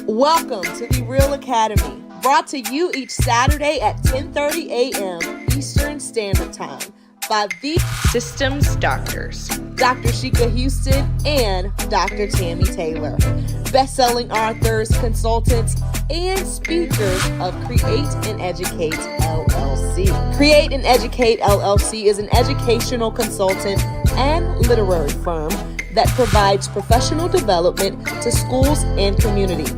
Welcome to the REALL Academy, brought to you each Saturday at 10:30 a.m. Eastern Standard Time by the Systems Doctors, Dr. Sheikah Houston and Dr. Tammy Taylor, best-selling authors, consultants, and speakers of Create and Educate LLC. Create and Educate LLC is an educational consultant and literary firm that provides professional development to schools and community.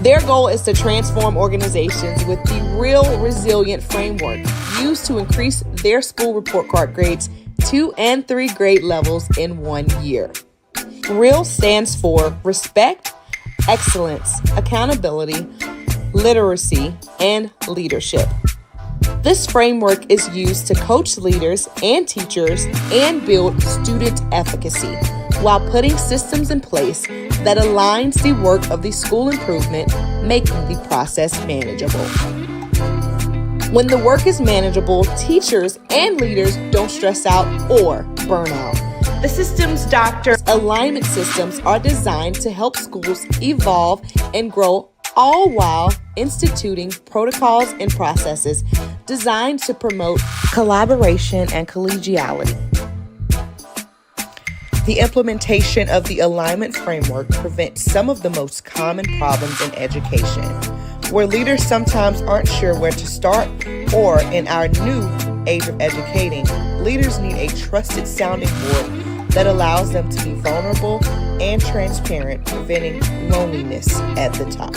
Their goal is to transform organizations with the REALL Resilient framework used to increase their school report card grades 2 and 3 grade levels in 1 year. REALL stands for Respect, Excellence, Accountability, Literacy, and Leadership. This framework is used to coach leaders and teachers and build student efficacy while putting systems in place that aligns the work of the school improvement, making the process manageable. When the work is manageable, teachers and leaders don't stress out or burn out. the Systems Doctor Alignment systems are designed to help schools evolve and grow, all while instituting protocols and processes designed to promote collaboration and collegiality. The implementation of the alignment framework prevents some of the most common problems in education, where leaders sometimes aren't sure where to start, or in our new age of educating, leaders need a trusted sounding board that allows them to be vulnerable and transparent, preventing loneliness at the top.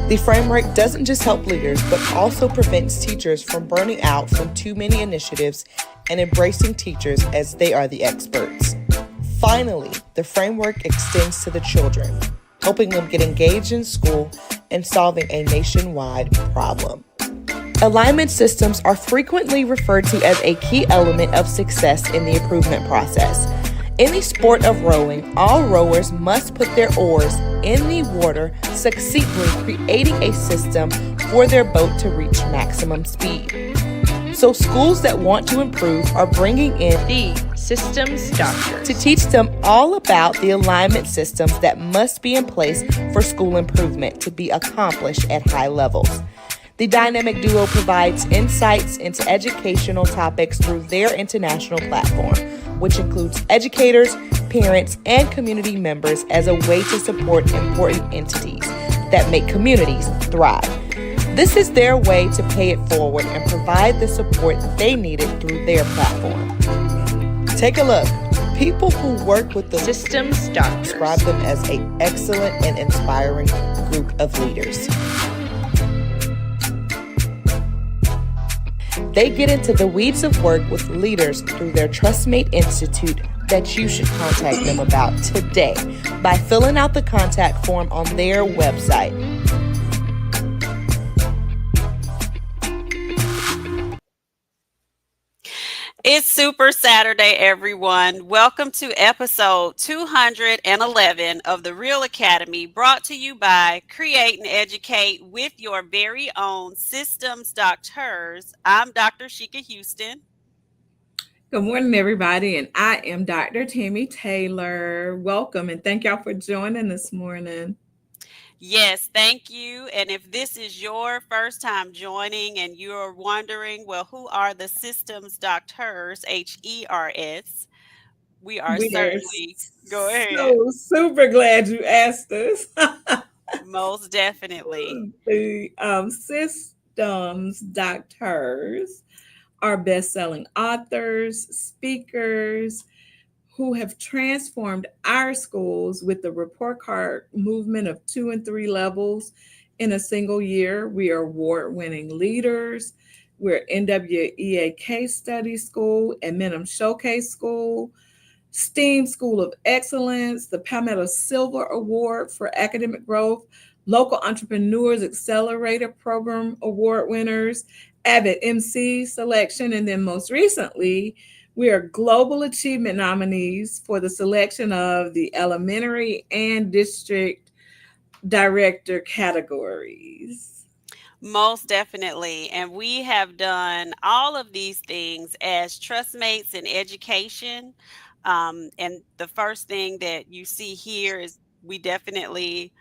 The framework doesn't just help leaders, but also prevents teachers from burning out from too many initiatives and embracing teachers as they are the experts. Finally, the framework extends to the children, helping them get engaged in school and solving a nationwide problem. Alignment systems are frequently referred to as a key element of success in the improvement process. In the sport of rowing, all rowers must put their oars in the water, succinctly creating a system for their boat to reach maximum speed. So schools that want to improve are bringing in the Systems Doctors to teach them all about the alignment systems that must be in place for school improvement to be accomplished at high levels. The dynamic duo provides insights into educational topics through their international platform, which includes educators, parents, and community members as a way to support important entities that make communities thrive. This is their way to pay it forward and provide the support they needed through their platform. Take a look. People who work with the Systems Doctors describe them as an excellent and inspiring group of leaders. They get into the weeds of work with leaders through their TrustMate Institute that you should contact them about today by filling out the contact form on their website. It's Super Saturday, everyone. Welcome to episode 211 of the REALL Academy, brought to you by Create and Educate with your very own Systems Doctors. I'm Dr. Sheikah Houston. Good morning, everybody, and I am Dr. Tammy Taylor. Welcome, and thank y'all for joining this morning. Yes, thank you. And if this is your first time joining and you're wondering, well, who are the Systems Doctors, HERS? We are certainly, go ahead. So super glad you asked us. Most definitely. The Systems Doctors are best-selling authors, speakers, who have transformed our schools with the report card movement of 2 and 3 levels in a single year. We are award-winning leaders. We're NWEA Case Study School, Adminum Showcase School, STEAM School of Excellence, the Palmetto Silver Award for Academic Growth, Local Entrepreneurs Accelerator Program Award winners, Avid MC selection, and then most recently, we are Global Achievement nominees for the selection of the elementary and district director categories. Most definitely. And we have done all of these things as trustmates in education. And the first thing that you see here is we definitely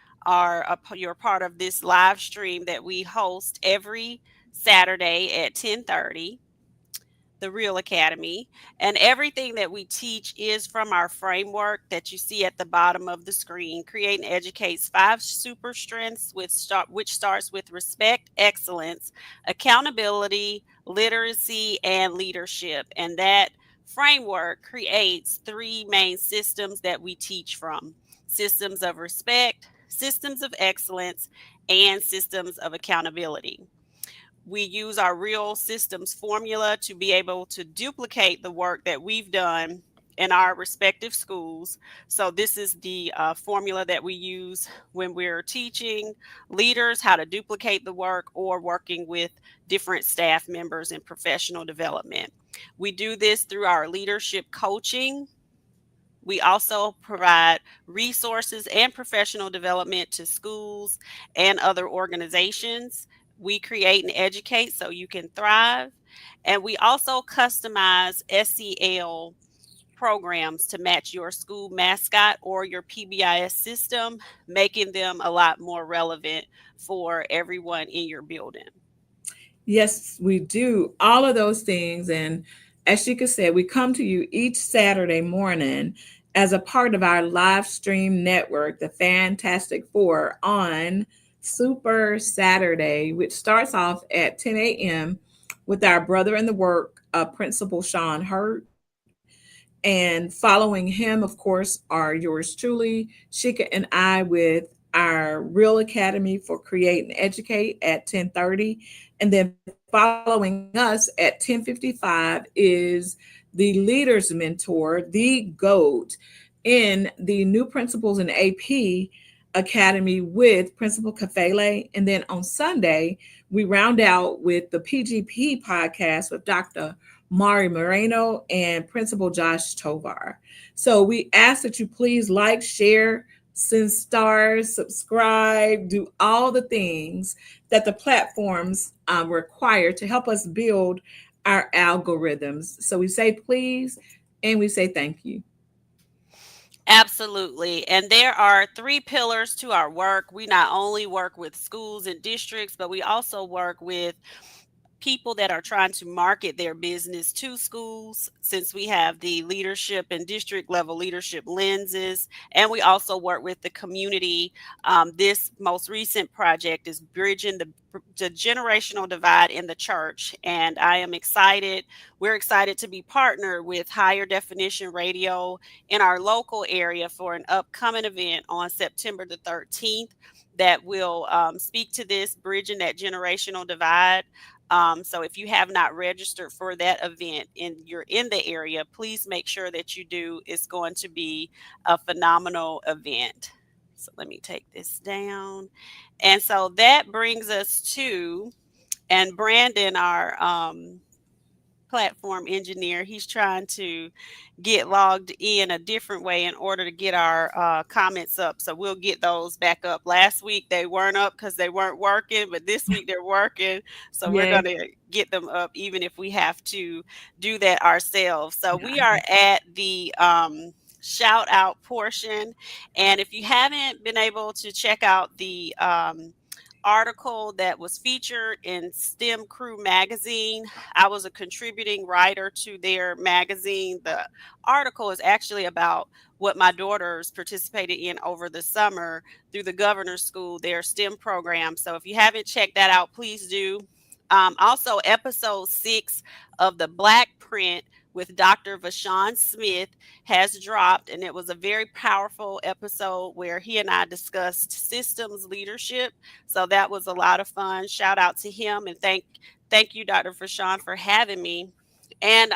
you're part of this live stream that we host every Saturday at 10:30, the Real Academy, and everything that we teach is from our framework that you see at the bottom of the screen. Create and Educate's 5 super strengths, which starts with respect, excellence, accountability, literacy, and leadership. And that framework creates 3 main systems that we teach from: systems of respect, systems of excellence, and systems of accountability. We use our real systems formula to be able to duplicate the work that we've done in our respective schools. So this is the formula that we use when we're teaching leaders how to duplicate the work or working with different staff members in professional development. We do this through our leadership coaching. We also provide resources and professional development to schools and other organizations. We create and educate so you can thrive. And we also customize SEL programs to match your school mascot or your PBIS system, making them a lot more relevant for everyone in your building. Yes, we do all of those things. And as Shika said, we come to you each Saturday morning as a part of our live stream network, the Fantastic Four, on Super Saturday, which starts off at 10 a.m. with our brother in the work, Principal Sean Hurt. And following him, of course, are yours truly, Shika and I, with our Real Academy for Create and Educate at 10:30. And then following us at 10:55 is the Leaders Mentor, the GOAT, in the New Principles in AP Academy with Principal Kafele. And then on Sunday, we round out with the PGP podcast with Dr. Mari Moreno and Principal Josh Tovar. So we ask that you please like, share, send stars, subscribe, do all the things that the platforms require to help us build our algorithms. So we say please and we say thank you. Absolutely. And there are 3 pillars to our work. We not only work with schools and districts, but we also work with people that are trying to market their business to schools, since we have the leadership and district level leadership lenses. And we also work with the community. This most recent project is bridging the generational divide in the church. And I am excited. We're excited to be partnered with Higher Definition Radio in our local area for an upcoming event on September the 13th that will speak to this, bridging that generational divide. So if you have not registered for that event and you're in the area, please make sure that you do. It's going to be a phenomenal event. So let me take this down. And so that brings us to, and Brandon, our platform engineer, he's trying to get logged in a different way in order to get our comments up. So we'll get those back up. Last week they weren't up because they weren't working, but this week they're working. So we're going to get them up even if we have to do that ourselves. So we are at the shout out portion. And if you haven't been able to check out the article that was featured in STEM Crew magazine, I was a contributing writer to their magazine. The article is actually about what my daughters participated in over the summer through the Governor's School, their STEM program. So if you haven't checked that out, please do. Also, episode 6 of the Black Print with Dr. Vashon Smith has dropped, and it was a very powerful episode where he and I discussed systems leadership. So that was a lot of fun. Shout out to him, and thank you, Dr. Vashon, for having me. And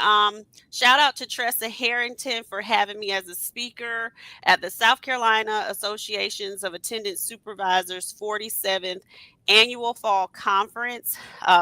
shout out to Tressa Harrington for having me as a speaker at the South Carolina Associations of Attendance Supervisors 47th Annual Fall Conference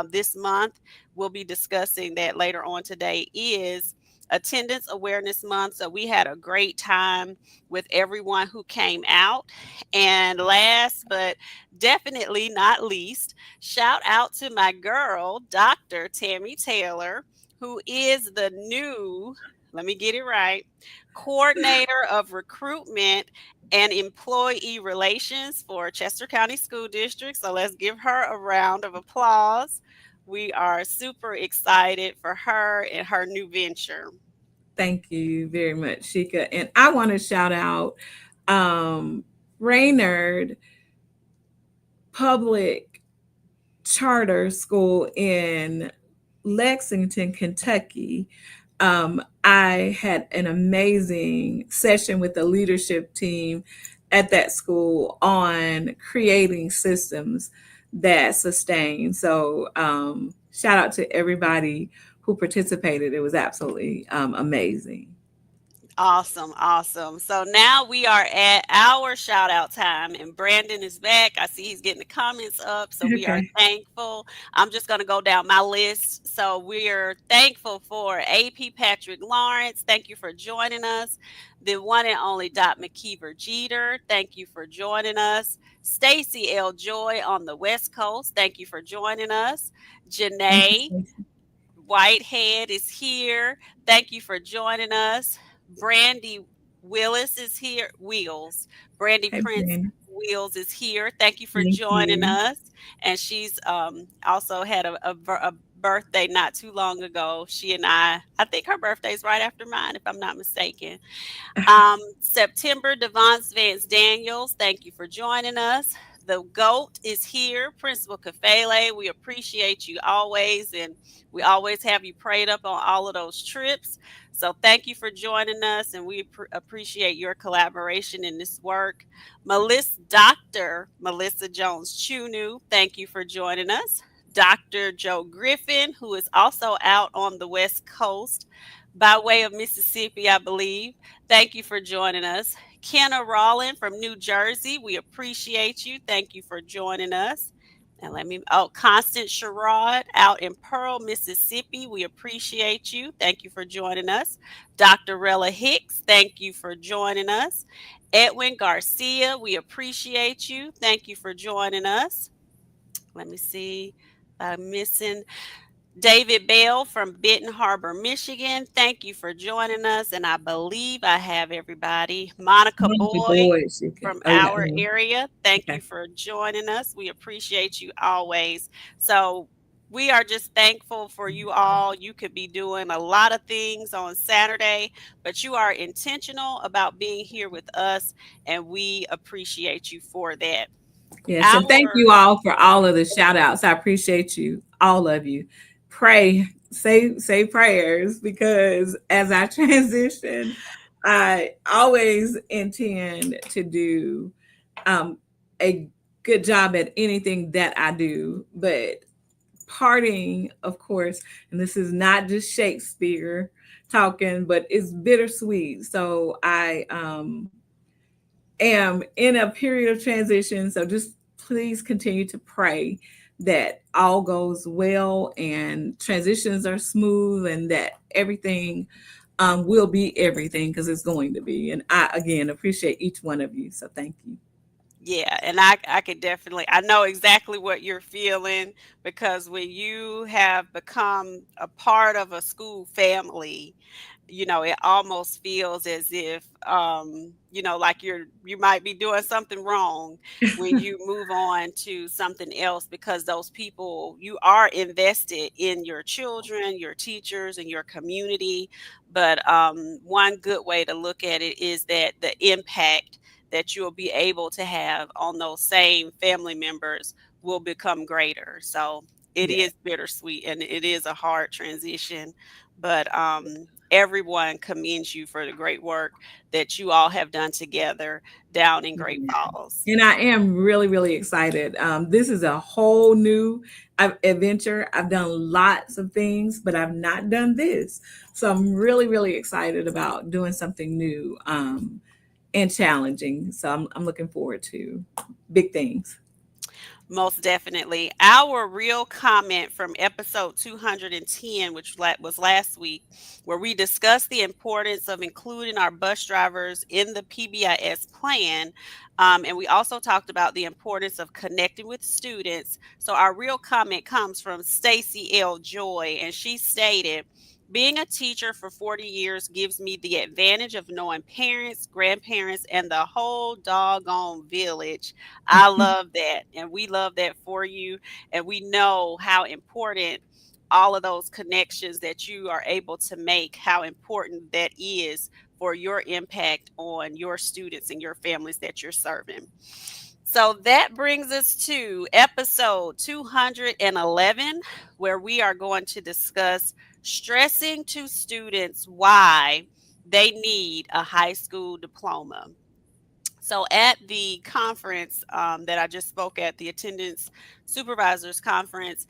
this month. We'll be discussing that later on today. Is Attendance Awareness Month. So we had a great time with everyone who came out. And last but definitely not least, shout out to my girl, Dr. Tammy Taylor, who is the new, let me get it right, Coordinator of Recruitment and Employee Relations for Chester County School District. So let's give her a round of applause. We are super excited for her and her new venture. Thank you very much, Shika. And I want to shout out Raynard Public Charter School in Lexington, Kentucky. I had an amazing session with the leadership team at that school on creating systems that sustain. So, shout out to everybody who participated. It was absolutely amazing. Awesome, awesome. So now we are at our shout out time, and Brandon is back. I see he's getting the comments up, so we are Okay. thankful. I'm just going to go down my list. So we're thankful for AP Patrick Lawrence. Thank you for joining us. The one and only Dot McKeever Jeter. Thank you for joining us. Stacy L. Joy on the West Coast. Thank you for joining us. Thank you, Janae Stacey. Whitehead is here. Thank you for joining us. Brandy Willis is here. Wheels. Brandy Hey, Prince Brandon. Wheels is here. Thank you for Thank joining you. us. And she's also had a birthday not too long ago. She and I think her birthday's right after mine, if I'm not mistaken. September, Devon's Vance Daniels, thank you for joining us. The GOAT is here, Principal Kafele. We appreciate you always, and we always have you prayed up on all of those trips. So thank you for joining us, and we appreciate your collaboration in this work. Dr. Melissa Jones Chunu, thank you for joining us. Dr. Joe Griffin, who is also out on the West Coast by way of Mississippi, I believe. Thank you for joining us. Kenna Rollin from New Jersey, we appreciate you. Thank you for joining us. And Constance Sherrod out in Pearl, Mississippi. We appreciate you. Thank you for joining us. Dr. Rella Hicks, thank you for joining us. Edwin Garcia, we appreciate you. Thank you for joining us. Let me see. I'm missing David Bell from Benton Harbor, Michigan. Thank you for joining us. And I believe I have everybody. Monica Monica Boyd Boyd. Shika. from Oh, yeah. our area. Thank Okay. you for joining us. We appreciate you always. So we are just thankful for you all. You could be doing a lot of things on Saturday, but you are intentional about being here with us, and we appreciate you for that. Yes, and thank Our you all for all of the shout outs. I appreciate you, all of you. Pray, say prayers, because as I transition, I always intend to do a good job at anything that I do. But parting, of course, and this is not just Shakespeare talking, but it's bittersweet. So I am in a period of transition. So just please continue to pray that all goes well and transitions are smooth and that everything will be everything, because it's going to be. And I, again, appreciate each one of you. So thank you. Yeah, and I could definitely, I know exactly what you're feeling, because when you have become a part of a school family, it almost feels as if, like you might be doing something wrong when you move on to something else, because those people, you are invested in your children, your teachers, and your community. But one good way to look at it is that the impact that you'll be able to have on those same family members will become greater. So it Yeah. is bittersweet, and it is a hard transition, but everyone commends you for the great work that you all have done together down in Great Yeah. Falls. And I am really, really excited. This is a whole new adventure. I've done lots of things, but I've not done this. So I'm really, really excited about doing something new and challenging. So I'm looking forward to big things. Most definitely. Our real comment from episode 210, which was last week, where we discussed the importance of including our bus drivers in the PBIS plan. And we also talked about the importance of connecting with students. So our real comment comes from Stacy L. Joy, and she stated, Being a teacher for 40 years gives me the advantage of knowing parents, grandparents, and the whole doggone village. I love that. And we love that for you. And we know how important all of those connections that you are able to make, how important that is for your impact on your students and your families that you're serving. So that brings us to episode 211, where we are going to discuss stressing to students why they need a high school diploma. So at the conference that I just spoke at, the attendance supervisors conference,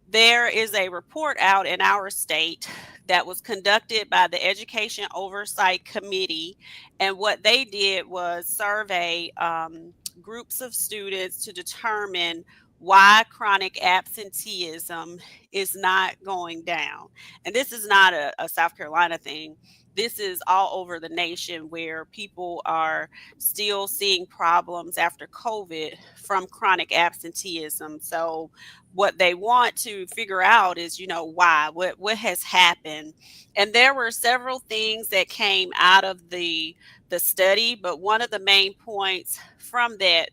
there is a report out in our state that was conducted by the Education Oversight Committee. And what they did was survey groups of students to determine why chronic absenteeism is not going down. And this is not a South Carolina thing. This is all over the nation where people are still seeing problems after COVID from chronic absenteeism. So what they want to figure out is, why, what has happened. And there were several things that came out of the study, but one of the main points from that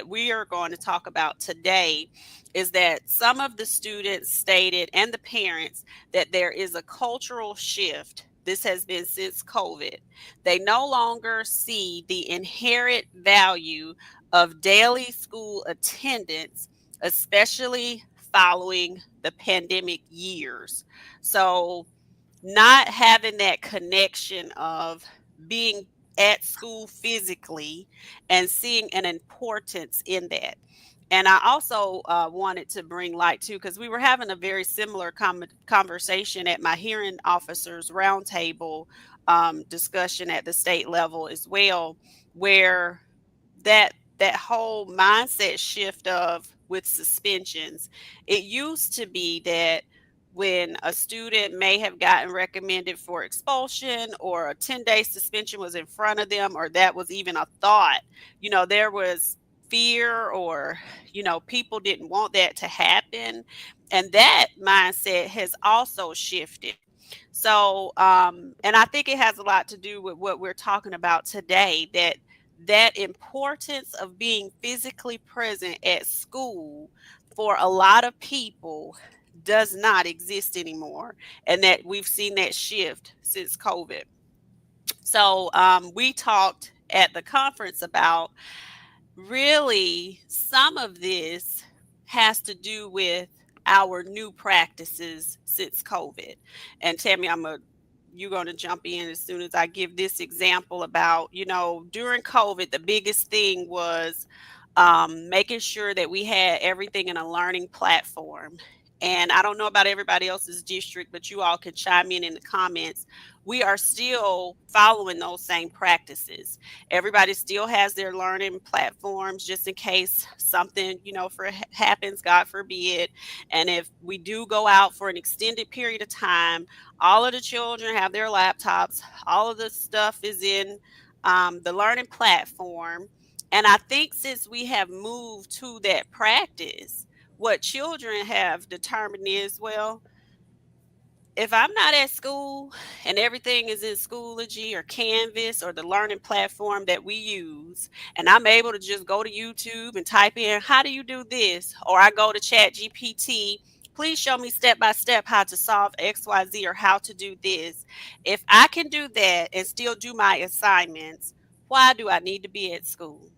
we are going to talk about today is that some of the students stated, and the parents, that there is a cultural shift. This has been since COVID. They no longer see the inherent value of daily school attendance, especially following the pandemic years. So, not having that connection of being at school physically and seeing an importance in that. And I also wanted to bring light too, because we were having a very similar conversation at my hearing officers roundtable discussion at the state level as well, where that whole mindset shift of with suspensions, it used to be that when a student may have gotten recommended for expulsion or a 10-day suspension was in front of them, or that was even a thought, there was fear, or people didn't want that to happen, and that mindset has also shifted. So and I think it has a lot to do with what we're talking about today, that importance of being physically present at school for a lot of people does not exist anymore, and that we've seen that shift since COVID. So we talked at the conference about really some of this has to do with our new practices since COVID. And Tammy, you're going to jump in as soon as I give this example about, during COVID, the biggest thing was making sure that we had everything in a learning platform. And I don't know about everybody else's district, but you all can chime in the comments. We are still following those same practices. Everybody still has their learning platforms just in case something, happens, God forbid. And if we do go out for an extended period of time, all of the children have their laptops. All of the stuff is in the learning platform. And I think since we have moved to that practice, what children have determined is, well, if I'm not at school and everything is in Schoology or Canvas or the learning platform that we use, and I'm able to just go to YouTube and type in, how do you do this? Or I go to Chat GPT, please show me step by step how to solve XYZ or how to do this. If I can do that and still do my assignments, why do I need to be at school?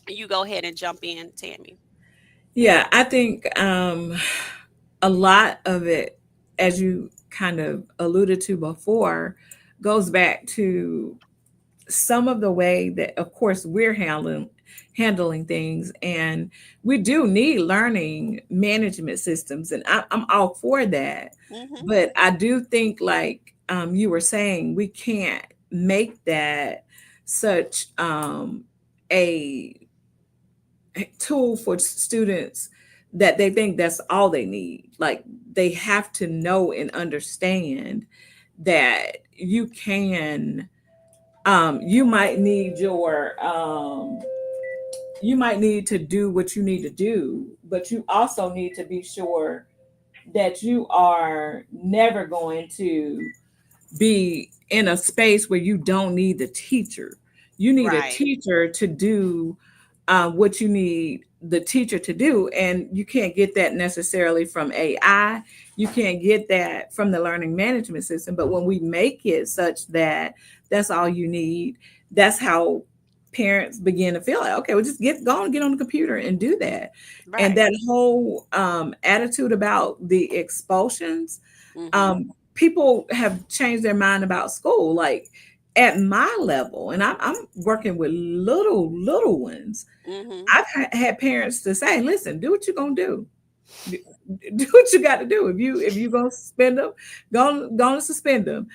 You go ahead and jump in, Tammy. Yeah, I think a lot of it, as you kind of alluded to before, goes back to some of the way that, of course, we're handling things, and we do need learning management systems, and I'm all for that. Mm-hmm. But I do think, like you were saying, we can't make that such a tool for students that they think that's all they need. Like, they have to know and understand that you might need you might need to do what you need to do, but you also need to be sure that you are never going to be in a space where you don't need the teacher. You need a Right. teacher to do what you need the teacher to do. And you can't get that necessarily from AI. You can't get that from the learning management system. But when we make it such that that's all you need, that's how parents begin to feel like, okay, well, just go and get on the computer and do that. And Right. that whole attitude about the expulsions, Mhm. people have changed their mind about school. Like at my level, and I'm working with little ones. Mhm. I've had parents to say, "Listen, do what you're gonna do. Do do what you got to do. If you gonna suspend them, go and suspend them.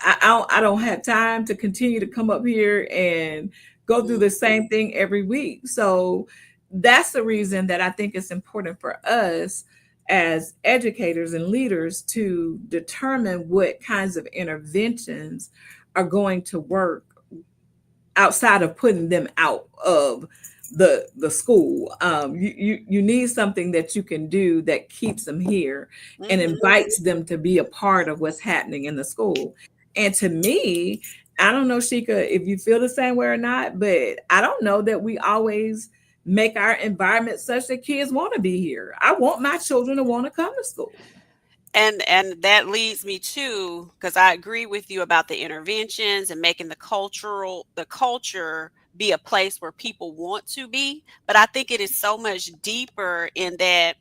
I don't have time to continue to come up here and go through the Mhm. same thing every week. So that's the reason that I think it's important for us as educators and leaders to determine what kinds of interventions are going to work outside of putting them out of the school. You need something that you can do that keeps them here and Mhm. invites them to be a part of what's happening in the school. And to me, I don't know, Shika, if you feel the same way or not, but I don't know that we always make our environment such that kids want to be here. I want my children to want to come to school. And that leads me to, because I agree with you about the interventions and making the culture be a place where people want to be, but I think it is so much deeper in that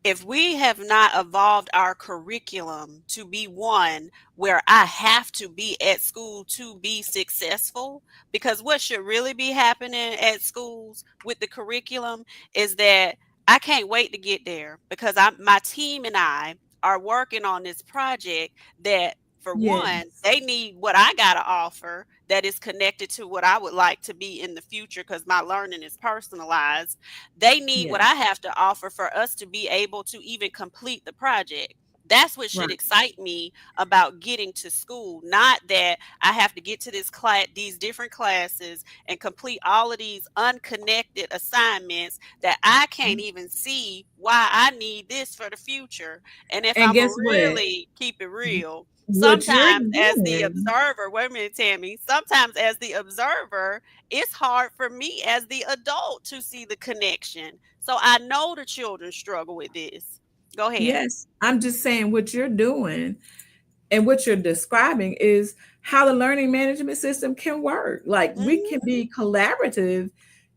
if we have not evolved our curriculum to be one where I have to be at school to be successful, because what should really be happening at schools with the curriculum is that I can't wait to get there because my team and I are working on this project that, for one, Yes, they need what I got to offer that is connected to what I would like to be in the future because my learning is personalized. They need what yes, I have to offer for us to be able to even complete the project. That's what should right. excite me about getting to school, not that I have to get to this class, these different classes, and complete all of these unconnected assignments that I can't even see why I need this for the future. And if And I'm guess what? really keep it real, What you're sometimes as the doing. observer, wait a minute, Tammy, sometimes as the observer, it's hard for me as the adult to see the connection. So I know the children struggle with this. Go ahead. Yes, I'm just saying what you're doing and what you're describing is how the learning management system can work. Like we Mhm. can be collaborative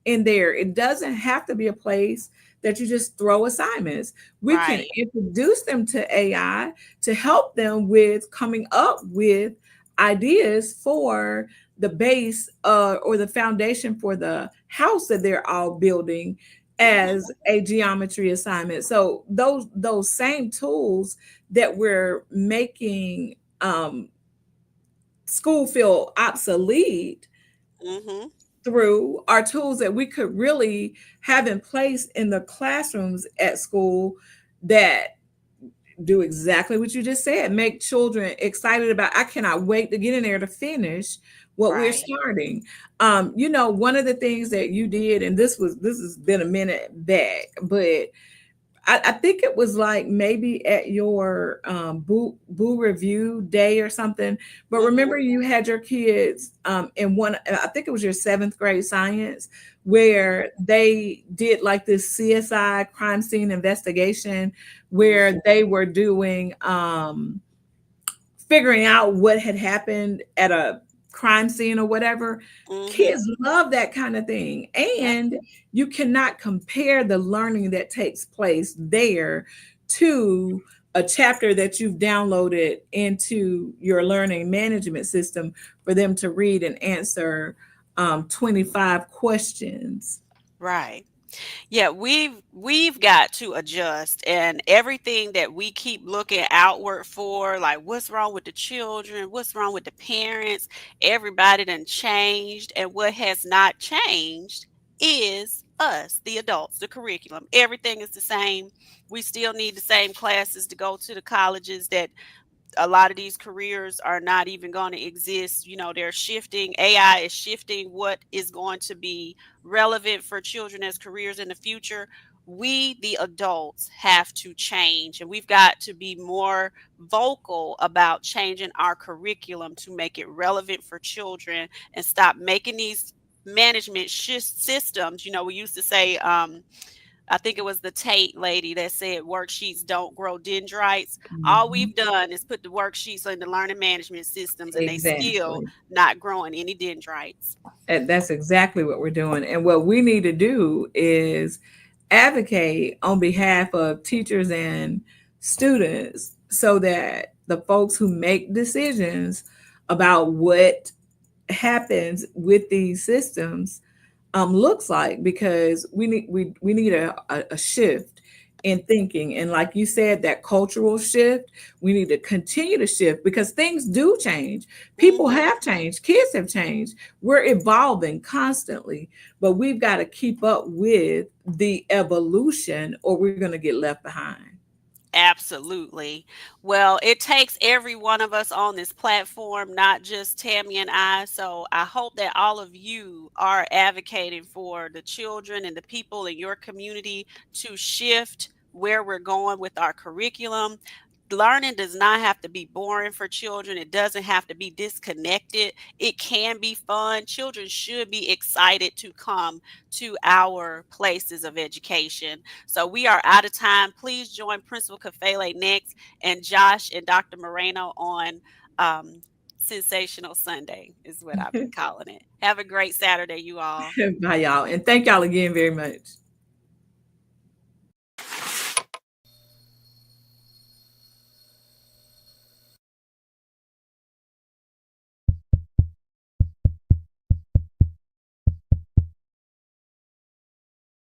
in there. It doesn't have to be a place that you just throw assignments. We can Right. introduce them to AI to help them with coming up with ideas for the base or the foundation for the house that they're all building Mhm. as a geometry assignment. So those same tools that we're making school feel obsolete Mhm. through are tools that we could really have in place in the classrooms at school that do exactly what you just said, make children excited about, I cannot wait to get in there to finish what we're Right. starting. One of the things that you did, and this has been a minute back, but I think it was like maybe at your boo review day or something. But Mhm. remember, you had your kids in one. I think it was your seventh grade science, where they did like this CSI crime scene investigation, Mhm. where they were doing figuring out what had happened at a crime scene or whatever. Mhm. Kids love that kind of thing. Yep. And you cannot compare the learning that takes place there to a chapter that you've downloaded into your learning management system for them to read and answer 25 questions. Right. Yeah, we've got to adjust, and everything that we keep looking outward for, like what's wrong with the children, what's wrong with the parents, everybody done changed, and what has not changed is us, the adults, the curriculum. Everything is the same. We still need the same classes to go to the colleges that a lot of these careers are not even going to exist. They're shifting. AI is shifting what is going to be relevant for children as careers in the future. We, the adults, have to change, and we've got to be more vocal about changing our curriculum to make it relevant for children and stop making these management systems. We used to say, I think it was the Tate lady that said worksheets don't grow dendrites. All Mhm. we've done is put the worksheets in the learning management systems, and they still Exactly. not growing any dendrites. And that's exactly what we're doing. And what we need to do is advocate on behalf of teachers and students so that the folks who make decisions about what happens with these systems looks like, because we need a shift in thinking. And like you said, that cultural shift, we need to continue to shift because things do change. People Mhm. have changed, kids have changed, we're evolving constantly, but we've got to keep up with the evolution or we're going to get left behind. Absolutely. Well, it takes every one of us on this platform, not just Tammy and I. So I hope that all of you are advocating for the children and the people in your community to shift where we're going with our curriculum. Learning does not have to be boring for children. It doesn't have to be disconnected. It can be fun. Children should be excited to come to our places of education. So we are out of time. Please join Principal Kafele next, and Josh and Dr. Moreno on Sensational Sunday is what I've been calling it. Have a great Saturday, you all. Bye, y'all. And thank y'all again very much.